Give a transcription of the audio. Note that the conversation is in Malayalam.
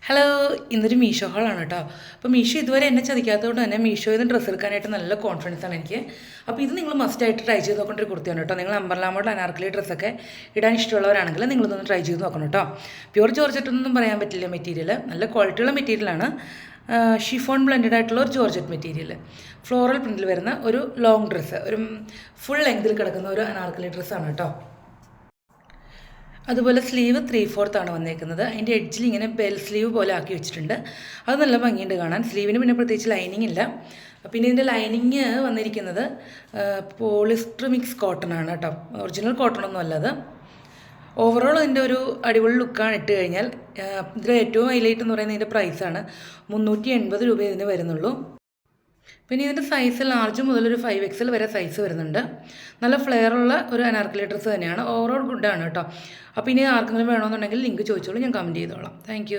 ഹലോ, ഇന്നൊരു മീഷോ ഹാളാണ് കേട്ടോ. അപ്പോൾ മീഷോ ഇതുവരെ എന്നെ ചതിക്കാത്തതുകൊണ്ട് തന്നെ മീഷോയിൽ നിന്ന് ഡ്രസ്സ് എടുക്കാനായിട്ട് നല്ല കോൺഫിഡൻസ് ആണ് എനിക്ക്. അപ്പോൾ ഇത് നിങ്ങൾ മസ്റ്റായിട്ട് ട്രൈ ചെയ്ത് നോക്കേണ്ട ഒരു കുർത്തിയാണ് കേട്ടോ. നിങ്ങൾ അമ്പർലാ മോഡൽ അനാർക്കലി ഡ്രസ്സൊക്കെ ഇടാൻ ഇഷ്ടമുള്ളവരാണെങ്കിൽ നിങ്ങളിതൊന്ന് ട്രൈ ചെയ്ത് നോക്കണം കേട്ടോ. പ്യൂർ ജോർജറ്റൊന്നും പറയാൻ പറ്റില്ല മെറ്റീരിയൽ, നല്ല ക്വാളിറ്റിയുള്ള മെറ്റീരിയലാണ്. ഷിഫോൺ ബ്ലെൻഡഡ് ആയിട്ടുള്ള ഒരു ജോർജറ്റ് മെറ്റീരിയൽ, ഫ്ലോറൽ പ്രിൻറ്റിൽ വരുന്ന ഒരു ലോങ് ഡ്രസ്സ്, ഒരു ഫുൾ ലെങ്തിൽ കിടക്കുന്ന ഒരു അനാർക്കലി ഡ്രസ്സാണ് കേട്ടോ. അതുപോലെ സ്ലീവ് 3/4 വന്നേക്കുന്നത്. അതിൻ്റെ എഡ്ജിൽ ഇങ്ങനെ ബെൽ സ്ലീവ് പോലെ ആക്കി വെച്ചിട്ടുണ്ട്. അത് നല്ല ഭംഗിയുണ്ട് കാണാൻ. സ്ലീവിന് പിന്നെ പ്രത്യേകിച്ച് ലൈനിങ് ഇല്ല. പിന്നെ ഇതിൻ്റെ ലൈനിങ് വന്നിരിക്കുന്നത് പോളിസ്റ്റർ മിക്സ് കോട്ടൺ ആണ് കേട്ടോ, ഒറിജിനൽ കോട്ടൺ ഒന്നും അല്ലത്. ഓവറോൾ ഇതിൻ്റെ ഒരു അടിപൊളി ലുക്കാണ് ഇട്ട് കഴിഞ്ഞാൽ. ഇതിൽ ഏറ്റവും ഹൈലൈറ്റ് എന്ന് പറയുന്നത് ഇതിൻ്റെ പ്രൈസാണ്. 380 രൂപ ഇതിന് വരുന്നുള്ളൂ. പിന്നെ ഇതിൻ്റെ സൈസ് ലാർജ് മുതൽ ഒരു 5XL വരെ സൈസ് വരുന്നുണ്ട്. നല്ല ഫ്ലെയറുള്ള ഒരു അനാർക്കലി ഡ്രസ്സ് തന്നെയാണ്. ഓവറോൾ ഗുഡാണ് കേട്ടോ. അപ്പോൾ ഇനി ആർക്കെങ്കിലും വേണമെന്നുണ്ടെങ്കിൽ ലിങ്ക് ചോദിച്ചോളൂ, ഞാൻ കമൻറ്റ് ചെയ്തോളാം. താങ്ക്